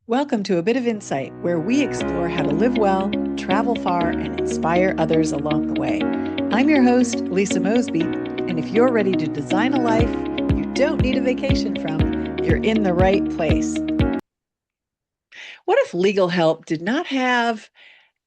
Welcome to A Bit of Insight, where we explore how to live well, travel far, and inspire others along the way. I'm your host, Lisa Mosby, and if you're ready to design a life you don't need a vacation from, you're in the right place. What if legal help did not have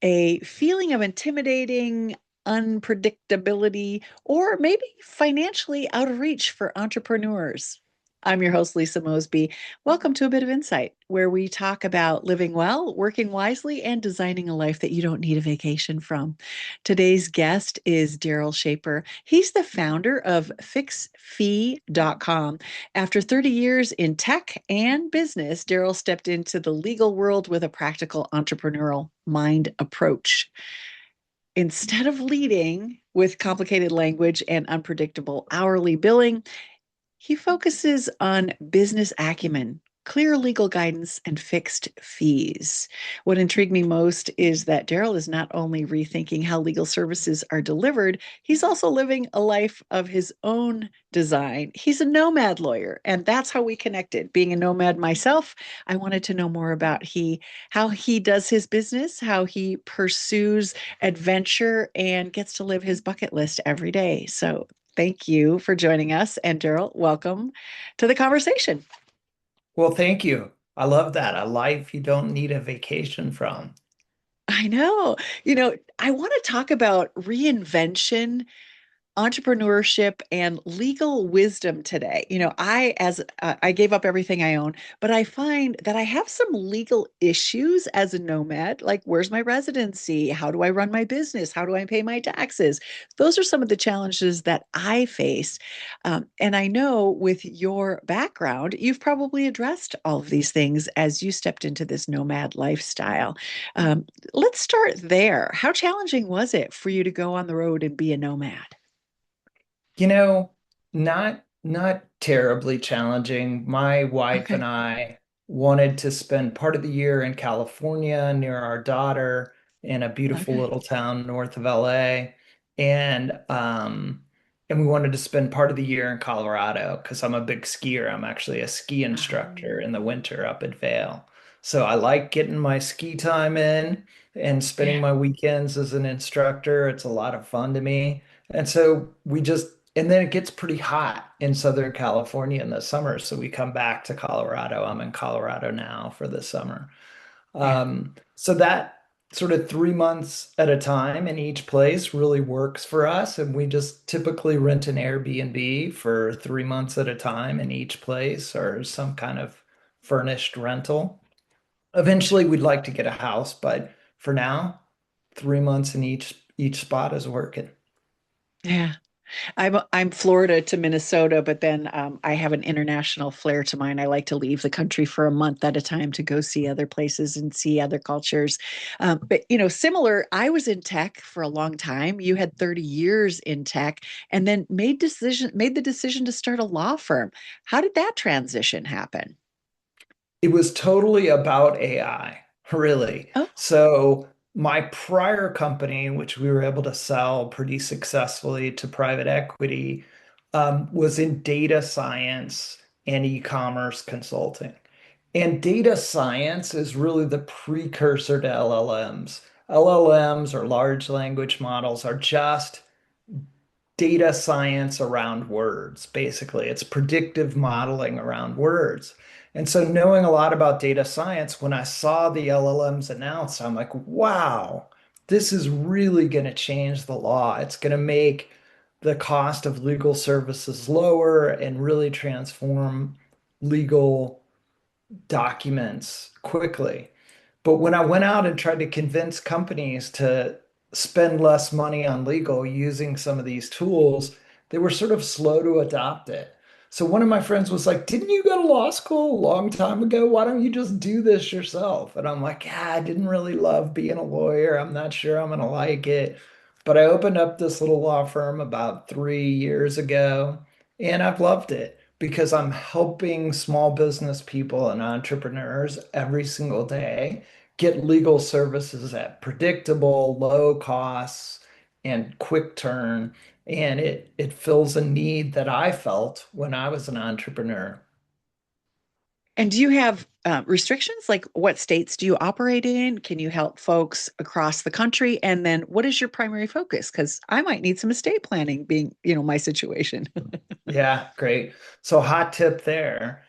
a feeling of intimidating unpredictability, or maybe financially out of reach for entrepreneurs? I'm your host, Lisa Mosby. Welcome to A Bit of Insight, where we talk about living well, working wisely, and designing a life that you don't need a vacation from. Today's guest is Darryl Shaper. He's the founder of FixedFee.Law. After 30 years in tech and business, Darryl stepped into the legal world with a practical entrepreneurial mind approach. Instead of leading with complicated language and unpredictable hourly billing, he focuses on business acumen, clear legal guidance, and fixed fees. What intrigued me most is that Darryl is not only rethinking how legal services are delivered, he's also living a life of his own design. He's a nomad lawyer, and that's how we connected. Being a nomad myself, I wanted to know more about how he does his business, how he pursues adventure and gets to live his bucket list every day. So thank you for joining us. And Darryl, welcome to the conversation. Well, thank you. I love that. A life you don't need a vacation from. I know. I want to talk about reinvention, entrepreneurship, and legal wisdom today. I gave up everything I own, but I find that I have some legal issues as a nomad. Like, where's my residency? How do I run my business? How do I pay my taxes? Those are some of the challenges that I face. And I know with your background, you've probably addressed all of these things as you stepped into this nomad lifestyle. Let's start there. How challenging was it for you to go on the road and be a nomad? You know, not terribly challenging. My wife and Okay. I wanted to spend part of the year in California near our daughter in a beautiful Okay. little town north of LA. And and we wanted to spend part of the year in Colorado because I'm a big skier. I'm actually a ski instructor in the winter up at Vail. So I like getting my ski time in and spending Yeah. my weekends as an instructor. It's a lot of fun to me. And so and then it gets pretty hot in Southern California in the summer. So we come back to Colorado. I'm in Colorado now for the summer. Yeah. So that sort of 3 months at a time in each place really works for us. And we just typically rent an Airbnb for 3 months at a time in each place or some kind of furnished rental. Eventually, we'd like to get a house, but for now, 3 months in each spot is working. Yeah. I'm Florida to Minnesota, but then I have an international flair to mine. I like to leave the country for a month at a time to go see other places and see other cultures. But similar. I was in tech for a long time. You had 30 years in tech, and then made the decision to start a law firm. How did that transition happen? It was totally about AI, really. Oh, So my prior company, which we were able to sell pretty successfully to private equity, was in data science and e-commerce consulting. And data science is really the precursor to LLMs. LLMs or large language models are just data science around words, basically. It's predictive modeling around words. And so, knowing a lot about data science, when I saw the LLMs announced, I'm like, wow, this is really going to change the law. It's going to make the cost of legal services lower and really transform legal documents quickly. But when I went out and tried to convince companies to spend less money on legal using some of these tools, they were sort of slow to adopt it. So one of my friends was like, "Didn't you go to law school a long time ago? Why don't you just do this yourself?" And I'm like, "Yeah, I didn't really love being a lawyer. I'm not sure I'm gonna like it." But I opened up this little law firm about 3 years ago, and I've loved it because I'm helping small business people and entrepreneurs every single day get legal services at predictable, low costs and quick turn. And it fills a need that I felt when I was an entrepreneur. and do you have restrictions? Like what states do you operate in? Can you help folks across the country? And then what is your primary focus? Because I might need some estate planning being, my situation. Yeah, great. So hot tip there.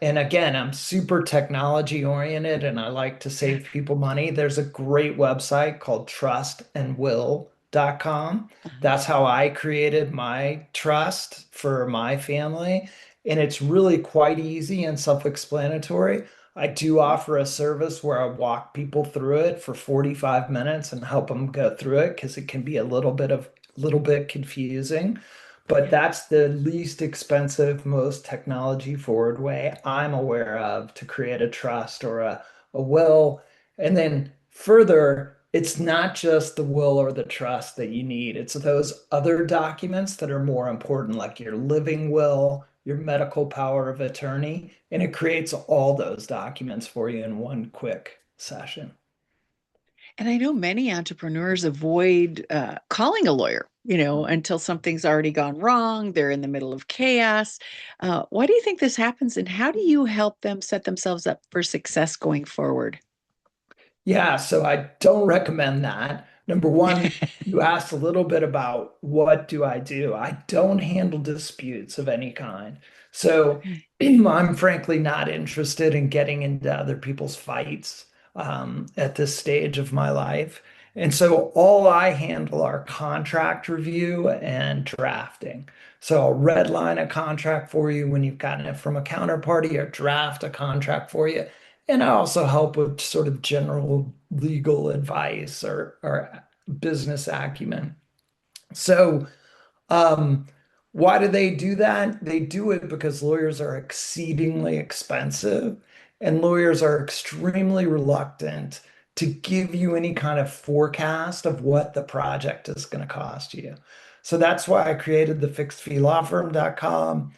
And again, I'm super technology oriented and I like to Yeah. save people money. There's a great website called trustandwill.com. Uh-huh. That's how I created my trust for my family. And it's really quite easy and self-explanatory. I do offer a service where I walk people through it for 45 minutes and help them go through it because it can be little bit confusing. But Yeah. that's the least expensive, most technology forward way I'm aware of to create a trust or a will. And then further, it's not just the will or the trust that you need, it's those other documents that are more important, like your living will, your medical power of attorney. And it creates all those documents for you in one quick session. And I know many entrepreneurs avoid calling a lawyer, until something's already gone wrong. They're in the middle of chaos. Why do you think this happens? And how do you help them set themselves up for success going forward? Yeah, so I don't recommend that. Number one, you asked a little bit about what do I do? I don't handle disputes of any kind. So Okay. I'm frankly not interested in getting into other people's fights at this stage of my life. And so all I handle are contract review and drafting. So I'll redline a contract for you when you've gotten it from a counterparty or draft a contract for you. And I also help with sort of general legal advice or business acumen. So, um, why do they do that? They do it because lawyers are exceedingly expensive and lawyers are extremely reluctant to give you any kind of forecast of what the project is going to cost you. So that's why I created the FixedFee.Lawfirm.com.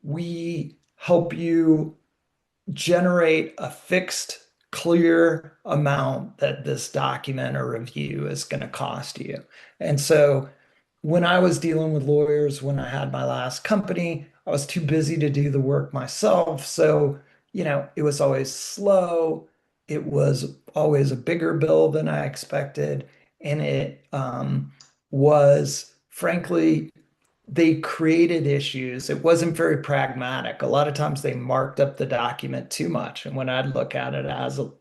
We help you generate a fixed, clear amount that this document or review is going to cost you. And so when I was dealing with lawyers when I had my last company, I was too busy to do the work myself. So, it was always slow. It was always a bigger bill than I expected. And it was, frankly, they created issues. It wasn't very pragmatic. A lot of times they marked up the document too much. And when I'd look at it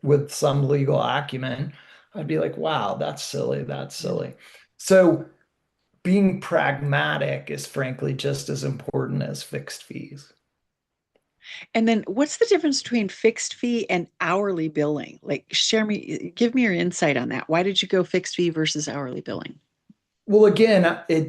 with some legal acumen, I'd be like, wow, that's silly. That's Yeah. silly. So being pragmatic is frankly just as important as fixed fees. And then what's the difference between fixed fee and hourly billing? Like, give me your insight on that. Why did you go fixed fee versus hourly billing? Well, again,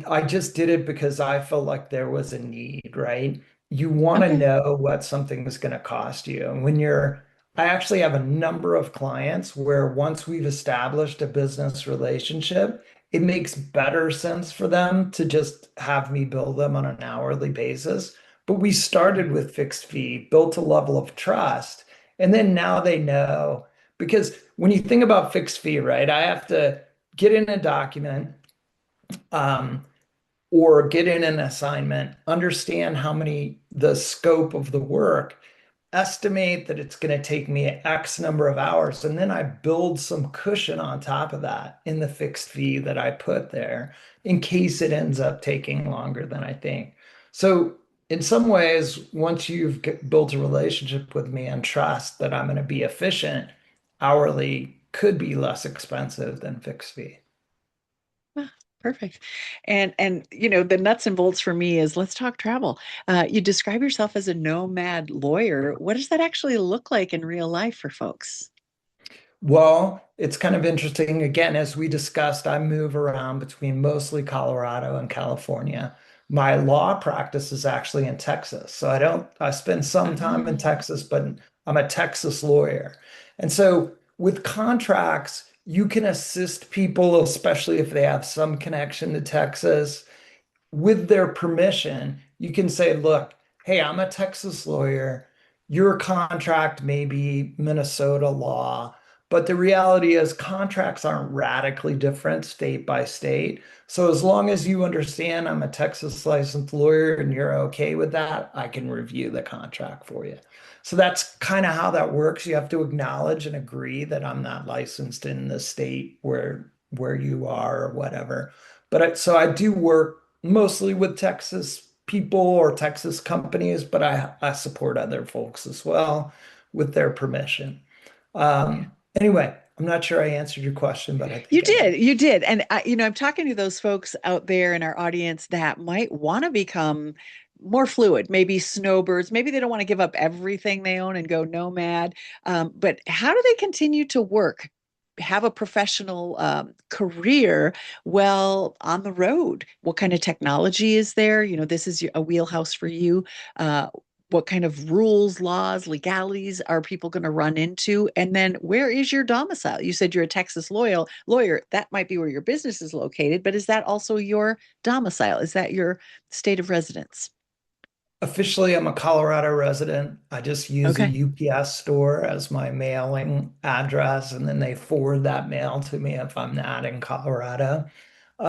I just did it because I felt like there was a need, right? You want to Okay. know what something is going to cost you. And I actually have a number of clients where once we've established a business relationship, it makes better sense for them to just have me bill them on an hourly basis. But we started with fixed fee, built a level of trust, and then now they know. Because when you think about fixed fee, right, I have to get in a document um, or get in an assignment, understand the scope of the work, estimate that it's going to take me X number of hours, and then I build some cushion on top of that in the fixed fee that I put there in case it ends up taking longer than I think. So, in some ways, once built a relationship with me and trust that I'm going to be efficient, hourly could be less expensive than fixed fee. Ah, perfect. And the nuts and bolts for me is let's talk travel. You describe yourself as a nomad lawyer. What does that actually look like in real life for folks? Well, it's kind of interesting. Again, as we discussed, I move around between mostly Colorado and California. My law practice is actually in Texas. So I spend some time in Ah, Texas, but I'm a Texas lawyer. And so with contracts, you can assist people, especially if they have some connection to Texas with their permission, you can say, look, hey, I'm a Texas lawyer. Your contract may be Minnesota law, But the reality is contracts aren't radically different state by state. So as long as you understand I'm a Texas licensed lawyer and you're okay with that, I can review the contract for you. So that's kind of how that works. You have to acknowledge and agree that I'm not licensed in the state where you are or whatever. So I do work mostly with Texas people or Texas companies, but I support other folks as well with their permission. Anyway, I'm not sure I answered your question, but I You think I did. did, you did. And I'm talking to those folks out there in our audience that might want to become more fluid, maybe snowbirds. Maybe they don't want to give up everything they own and go nomad. But how do they continue to work, have a professional career while on the road? What kind of technology is there? This is a wheelhouse for you. What kind of rules, laws, legalities are people going to run into? And then where is your domicile? You said you're a Texas lawyer. That might be where your business is located, but is that also your domicile? Is that your state of residence? Officially, I'm a Colorado resident. I just use a Okay, UPS store as my mailing address, and then they forward that mail to me if I'm not in Colorado.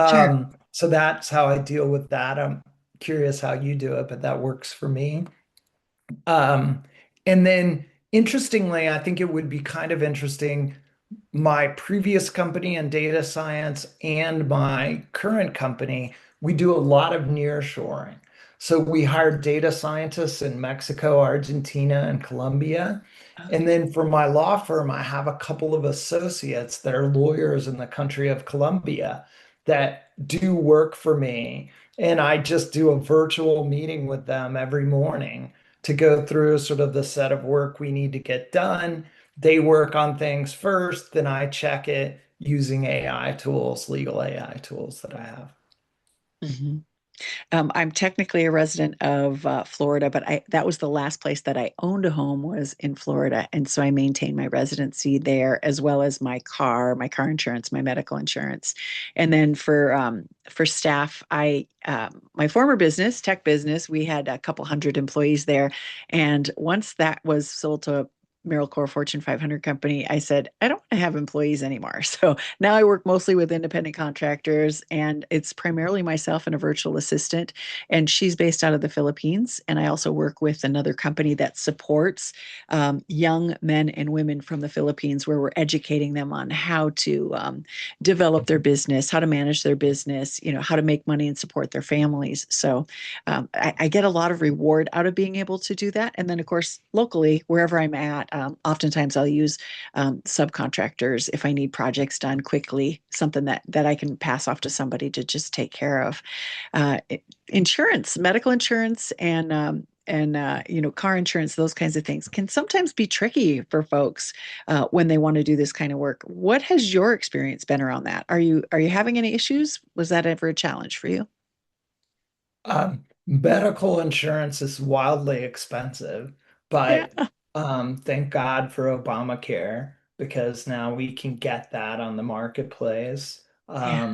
sure. So that's how I deal with that. I'm curious how you do it, but that works for me. Um, and then interestingly, I think it would be kind of interesting. My previous company in data science and my current company, we do a lot of nearshoring. So we hire data scientists in Mexico, Argentina, and Colombia. And Okay. then for my law firm, I have a couple of associates that are lawyers in the country of Colombia that do work for me. And I just do a virtual meeting with them every morning to go through sort of the set of work we need to get done. They work on things first, then I check it using AI tools, legal AI tools that I have. Mhm. I'm technically a resident of Florida, but that was the last place that I owned a home was in Florida, and so I maintained my residency there as well as my car insurance, my medical insurance, and then for staff, I my former business, tech business, we had a couple hundred employees there, and once that was sold to a Core Fortune 500 company, I said, I don't want to have employees anymore. So now I work mostly with independent contractors, and it's primarily myself and a virtual assistant. And she's based out of the Philippines. And I also work with another company that supports young men and women from the Philippines, where we're educating them on how to develop their business, how to manage their business, how to make money and support their families. So I get a lot of reward out of being able to do that. And then, of course, locally, wherever I'm at, oftentimes I'll use subcontractors if I need projects done quickly, something that I can pass off to somebody to just take care of. Uh, Insurance, medical insurance, and car insurance, those kinds of things can sometimes be tricky for folks when they want to do this kind of work. What has your experience been around that? Are you having any issues? Was that ever a challenge for you? Medical insurance is wildly expensive, Yeah, but thank God for Obamacare because now we can get that on the marketplace. yeah.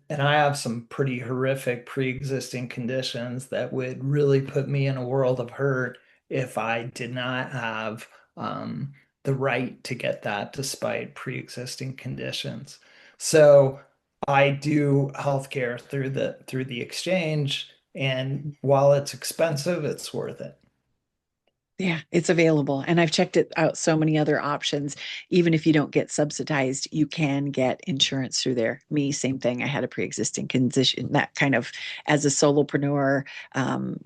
And I have some pretty horrific pre-existing conditions that would really put me in a world of hurt if I did not have um, the right to get that despite pre-existing conditions. So I do healthcare through the exchange, and while it's expensive, it's worth it. Yeah, it's available. And I've checked it out so many other options. Even if you don't get subsidized, you can get insurance through there. Me, same thing. I had a pre-existing condition that kind of, as a solopreneur, um,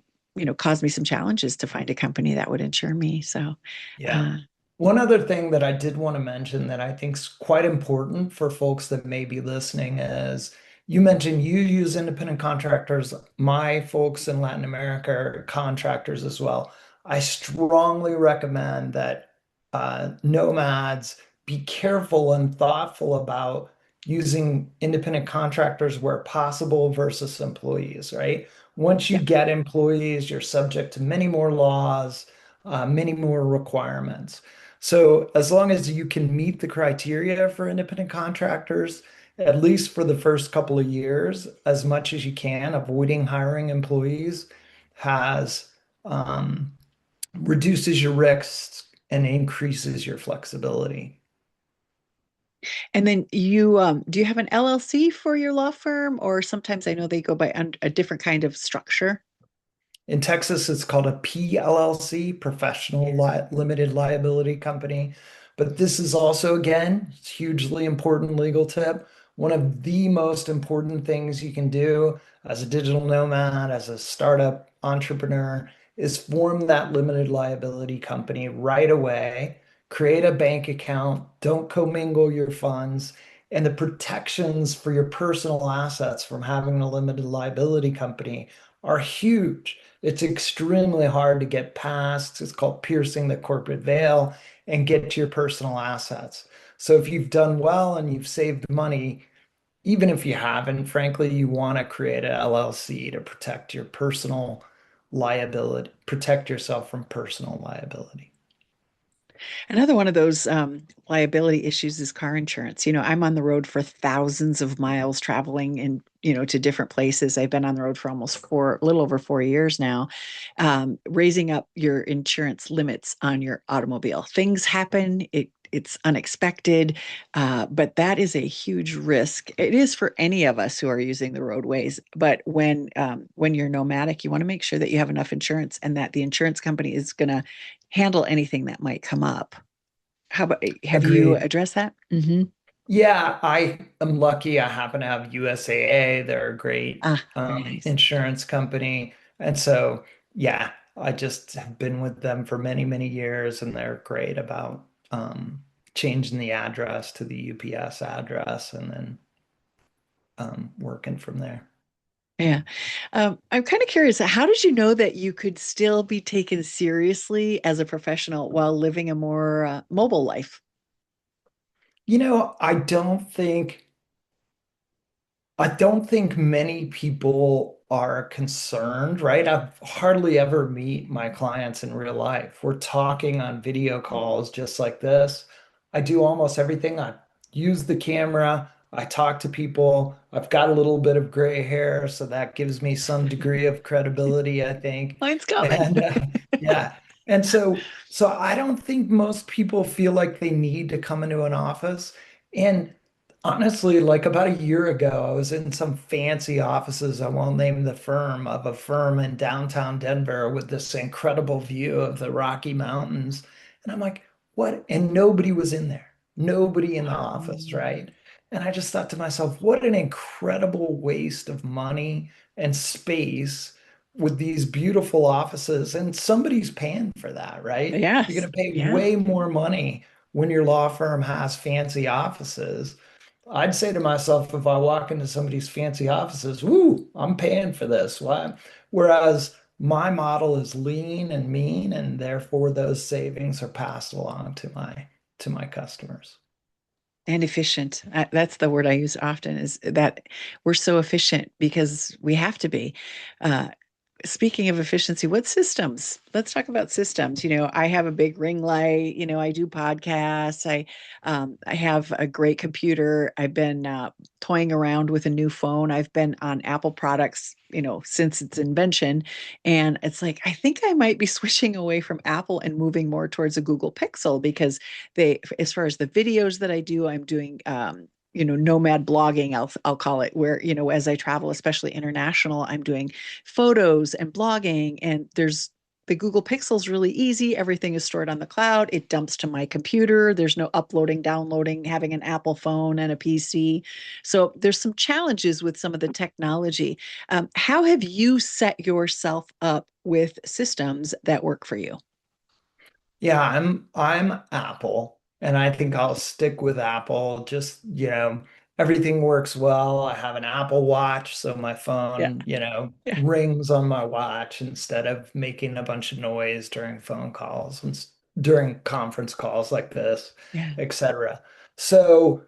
caused me some challenges to find a company that would insure me. So, Yeah. uh, One other thing that I did want to mention that I think is quite important for folks that may be listening is you mentioned you use independent contractors. My folks in Latin America are contractors as well. I strongly recommend that nomads be careful and thoughtful about using independent contractors where possible versus employees, right? Once you yeah, get employees, you're subject to many more laws, many more requirements. So as long as you can meet the criteria for independent contractors, at least for the first couple of years, as much as you can, avoiding hiring employees has reduces your risks and increases your flexibility. And then do you have an LLC for your law firm, or sometimes I know they go by a different kind of structure? In Texas, it's called a PLLC, Professional Yes. Limited Liability Company. But this is also, again, it's hugely important legal tip. One of the most important things you can do as a digital nomad, as a startup entrepreneur, is form that limited liability company right away. Create a bank account. Don't commingle your funds. And the protections for your personal assets from having a limited liability company are huge. It's extremely hard to get past. It's called piercing the corporate veil and get to your personal assets. So if you've done well and you've saved money, even if you haven't, frankly, you want to create an LLC to protect your personal liability, protect yourself from personal liability. Another one of those liability issues is car insurance. I'm on the road for thousands of miles traveling and, to different places. I've been on the road for a little over 4 years now, raising up your insurance limits on your automobile. Things happen. It's unexpected, but that is a huge risk. It is for any of us who are using the roadways. But when you're nomadic, you want to make sure that you have enough insurance and that the insurance company is going to handle anything that might come up. How about have you Agreed. addressed that? Mm-hmm. Yeah, I am lucky. I happen to have USAA. They're a great Ah, very nice. insurance company. And so, yeah, I just have been with them for many, many years, and they're great about changing the address to the UPS address and then working from there. Yeah. I'm kind of curious, how did you know that you could still be taken seriously as a professional while living a more mobile life? I don't think many people are concerned, right? I've hardly ever meet my clients in real life. We're talking on video calls just like this. I do almost everything. I use the camera. I talk to people. I've got a little bit of gray hair, so that gives me some degree of credibility, I think. Mine's coming. And yeah. And so I don't think most people feel like they need to come into an office. And honestly, like about a year ago, I was in some fancy offices, I won't name the firm, of a firm in downtown Denver with this incredible view of the Rocky Mountains. And I'm like, what? And nobody was in there, nobody in the office, Um, right? And I just thought to myself, what an incredible waste of money and space with these beautiful offices. And somebody's paying for that, right? You're yes. going to pay Yeah. way more money when your law firm has fancy offices. I'd say to myself, if I walk into somebody's fancy offices, woo, I'm paying for this. Why? Whereas my model is lean and mean, and therefore those savings are passed along to my customers. And efficient. That's the word I use often is that we're so efficient because we have to be. Uh, Speaking of efficiency, what systems? Let's talk about systems. I have a big ring light. I do podcasts. I have a great computer. I've been toying around with a new phone. I've been on Apple products, since its invention, and it's like I think I might be switching away from Apple and moving more towards a Google Pixel because as far as the videos that I do, I'm doing. Nomad blogging, I'll call it, where as I travel, especially international, I'm doing photos and blogging, and there's the Google Pixel's really easy. Everything is stored on the cloud. It dumps to my computer. There's no uploading, downloading, having an Apple phone and a PC. So there's some challenges with some of the technology. How have you set yourself up with systems that work for you? Yeah, I'm Apple, and I think I'll stick with Apple. Just, everything works well. I have an Apple Watch, so my Yeah, phone, yeah, rings on my watch instead of making a bunch of noise during phone calls and during conference calls like this, yeah, etc. So,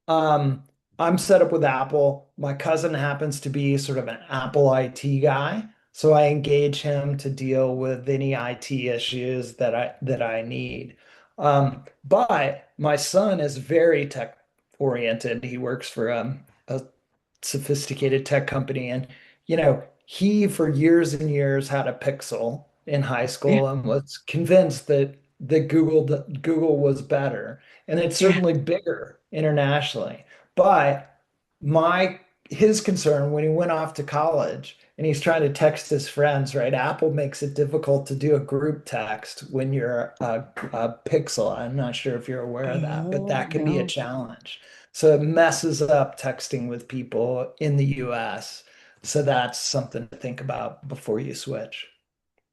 um, I'm set up with Apple. My cousin happens to be sort of an Apple IT guy. So I engage him to deal with any IT issues that I need. But my son is very tech oriented. He works for a sophisticated tech company, and he for years and years had a Pixel in high yeah. school and was convinced that that Google was better, and it's Yeah. certainly bigger internationally. But my his concern when he went off to college and he's trying to text his friends, right? Apple makes it difficult to do a group text when you're a Pixel. I'm not sure if you're aware of that, but Oh, that can be a no. challenge. So it messes up texting with people in the US. So that's something to think about before you switch.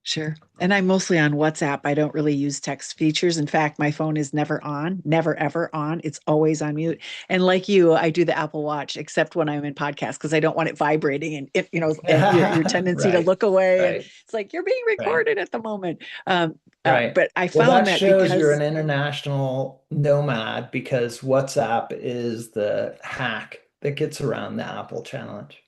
Sure. And I'm mostly on WhatsApp. I don't really use text features. In fact, my phone is never on, never ever on. It's always on mute. And like you, I do the Apple Watch, except when I'm in podcasts because I don't want it vibrating and and your tendency to Right, look away. And right, it's like you're being right. recorded at the moment. Right. But I Well, found that that shows you're because an international nomad because WhatsApp is the hack that gets around the Apple challenge.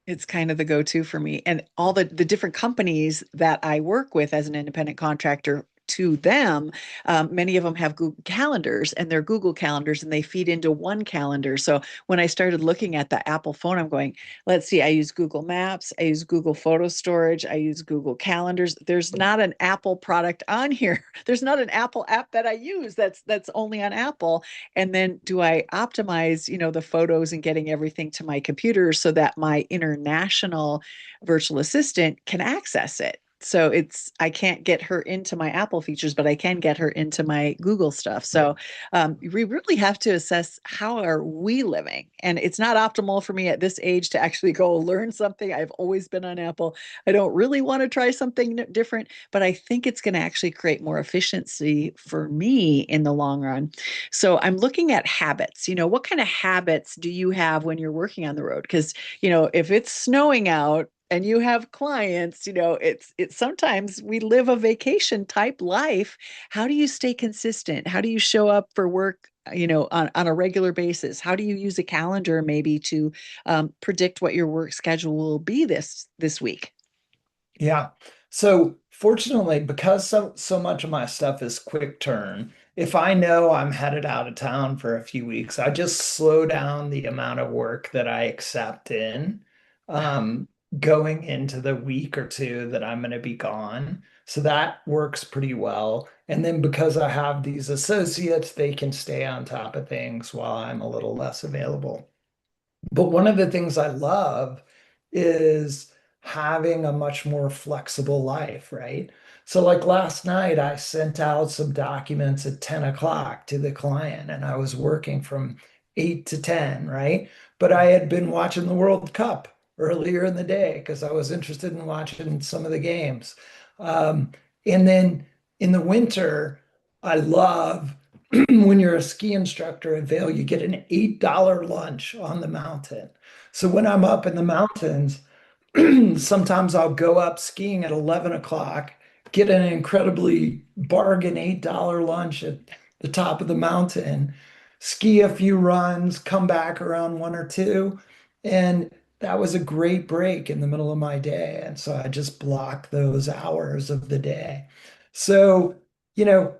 it's kind of the go-to for me. And all the different companies that I work with as an independent contractor to them, many of them have Google calendars and they're Google calendars and they feed into one calendar. So when I started looking at the Apple phone, I'm going, let's see, I use Google Maps, I use Google Photo Storage, I use Google Calendars. There's not an Apple product on here. There's not an Apple app that I use that's only on Apple. And then do I optimize, the photos and getting everything to my computer so that my international virtual assistant can access it? So I can't get her into my Apple features, but I can get her into my Google stuff. So we really have to assess how are we living, and it's not optimal for me at this age to actually go learn something. I've always been on Apple. I don't really want to try something different, but I think it's going to actually create more efficiency for me in the long run. So I'm looking at habits. What kind of habits do you have when you're working on the road? Because, if it's snowing out and you have clients, it's sometimes we live a vacation type life. How do you stay consistent? How do you show up for work, on a regular basis? How do you use a calendar maybe to predict what your work schedule will be this week? Yeah. So fortunately, because so much of my stuff is quick turn, if I know I'm headed out of town for a few weeks, I just slow down the amount of work that I accept in going into the week or two that I'm going to be gone. So that works pretty well. And then because I have these associates, they can stay on top of things while I'm a little less available. But one of the things I love is having a much more flexible life, right? So, like last night, I sent out some documents at 10 o'clock to the client, and I was working from 8 to 10, right? But I had been watching the World Cup earlier in the day because I was interested in watching some of the games. Um, and then in the winter, I love when you're a ski instructor at Vail, you get an $8 lunch on the mountain. So when I'm up in the mountains, sometimes I'll go up skiing at 11 o'clock, get an incredibly bargain $8 lunch at the top of the mountain, ski a few runs, come back around one or two. And that was a great break in the middle of my day. And so I just block those hours of the day. So, you know,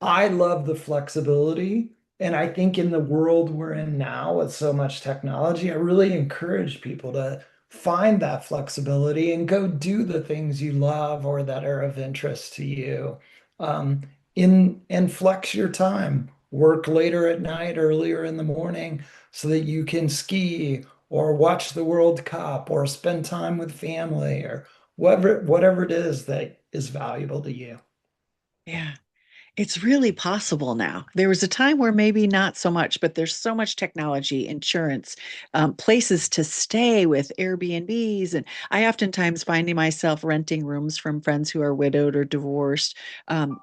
I love the flexibility. And I think in the world we're in now with so much technology, I really encourage people to find that flexibility and go do the things you love or that are of interest to you. Um, in and flex your time. Work later at night, earlier in the morning, so that you can ski or watch the World Cup or spend time with family or whatever it is that is valuable to you. Yeah. It's really possible now. There was a time where maybe not so much, but there's so much technology, insurance, places to stay with Airbnbs. And I oftentimes finding myself renting rooms from friends who are widowed or divorced,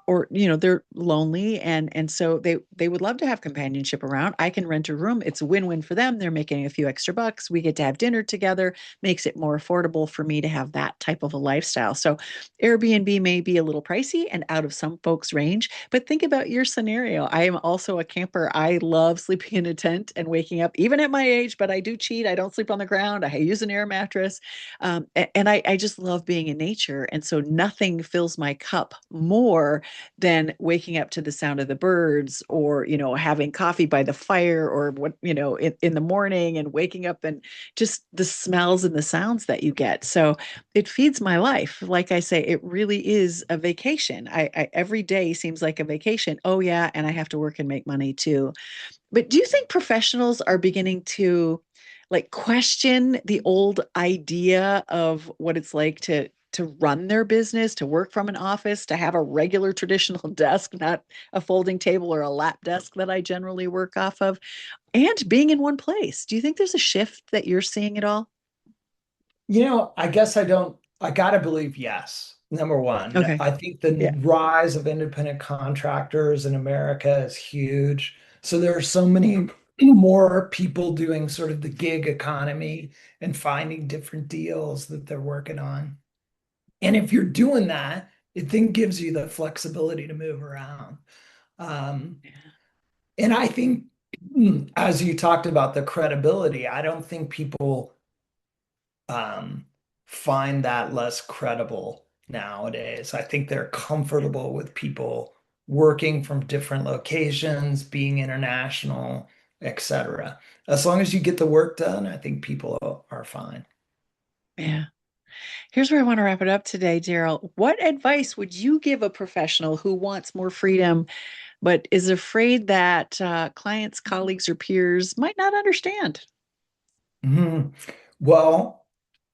or, they're lonely. And so they would love to have companionship around. I can rent a room. It's a win-win for them. They're making a few extra bucks. We get to have dinner together, makes it more affordable for me to have that type of a lifestyle. So Airbnb may be a little pricey and out of some folks' range, but think about your scenario. I am also a camper. I love sleeping in a tent and waking up, even at my age, but I do cheat. I don't sleep on the ground. I use an air mattress. And I just love being in nature. And so nothing fills my cup more than waking up to the sound of the birds or, having coffee by the fire or what, in the morning and waking up and just the smells and the sounds that you get. So it feeds my life. Like I say, it really is a vacation. Every day seems like like a vacation. Oh, yeah. And I have to work and make money too. But do you think professionals are beginning to like question the old idea of what it's like to run their business, to work from an office, to have a regular traditional desk, not a folding table or a lap desk that I generally work off of, and being in one place? Do you think there's a shift that you're seeing at all? I guess I gotta believe yes. Number one, Okay. I think the Yeah. rise of independent contractors in America is huge. So there are so many more people doing sort of the gig economy and finding different deals that they're working on. And if you're doing that, it then gives you the flexibility to move around. Um, Yeah. and I think, as you talked about the credibility, I don't think people um, find that less credible nowadays. I think they're comfortable with people working from different locations, being international, etc. As long as you get the work done, I think people are fine. Yeah. Here's where I want to wrap it up today, Darryl. What advice would you give a professional who wants more freedom but is afraid that clients, colleagues, or peers might not understand? Mhm. Well,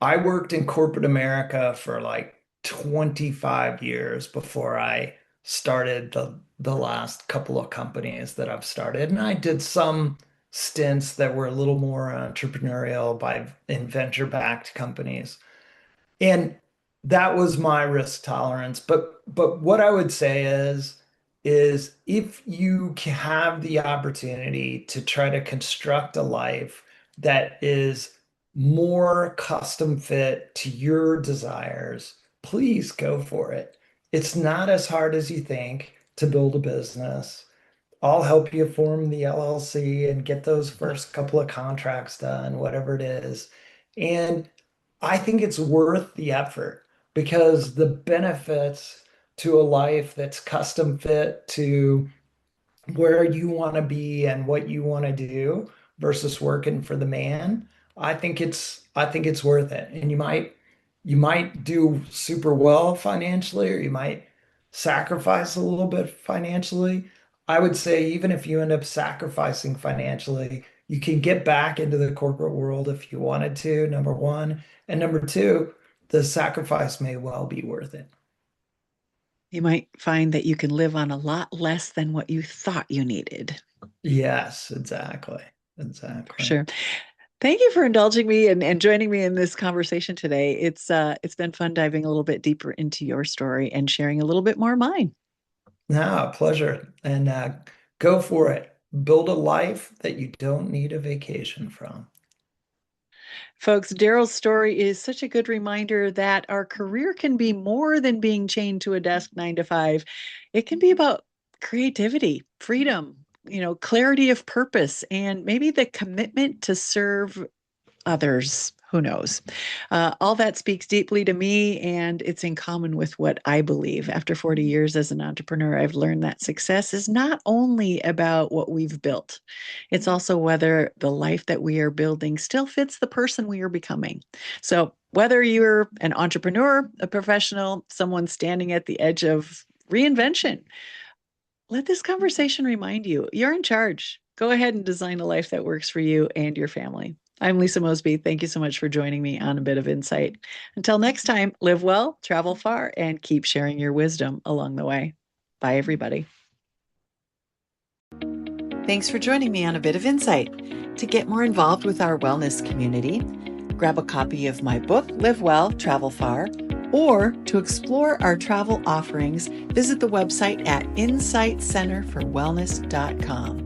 I worked in corporate America for like 25 years before I started the last couple of companies that I've started. And I did some stints that were a little more entrepreneurial in venture-backed companies. And that was my risk tolerance. But what I would say is if you have the opportunity to try to construct a life that is more custom fit to your desires, please go for it. It's not as hard as you think to build a business. I'll help you form the LLC and get those first couple of contracts done, whatever it is. And I think it's worth the effort because the benefits to a life that's custom fit to where you want to be and what you want to do versus working for the man, I think it's worth it. And you might do super well financially, or you might sacrifice a little bit financially. I would say even if you end up sacrificing financially, you can get back into the corporate world if you wanted to, number one. And number two, the sacrifice may well be worth it. You might find that you can live on a lot less than what you thought you needed. Yes, exactly. For Exactly. sure. Thank you for indulging me and joining me in this conversation today. It's been fun diving a little bit deeper into your story and sharing a little bit more of mine. No, pleasure. And go for it. Build a life that you don't need a vacation from. Folks, Daryl's story is such a good reminder that our career can be more than being chained to a desk 9 to 5. It can be about creativity, freedom, clarity of purpose, and maybe the commitment to serve others. Who knows? All that speaks deeply to me, and it's in common with what I believe. After 40 years as an entrepreneur, I've learned that success is not only about what we've built, it's also whether the life that we are building still fits the person we are becoming. So, whether you're an entrepreneur, a professional, someone standing at the edge of reinvention, let this conversation remind you you're in charge. Go ahead and design a life that works for you and your family. I'm Lisa Mosby. Thank you so much for joining me on A Bit of Insight. Until next time, live well, travel far, and keep sharing your wisdom along the way. Bye, everybody. Thanks for joining me on A Bit of Insight. To get more involved with our wellness community, grab a copy of my book, Live Well, Travel Far, or to explore our travel offerings, visit the website at insightcenterforwellness.com.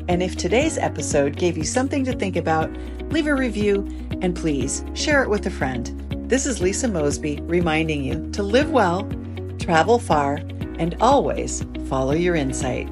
And if today's episode gave you something to think about, leave a review and please share it with a friend. This is Lisa Mosby reminding you to live well, travel far, and always follow your insight.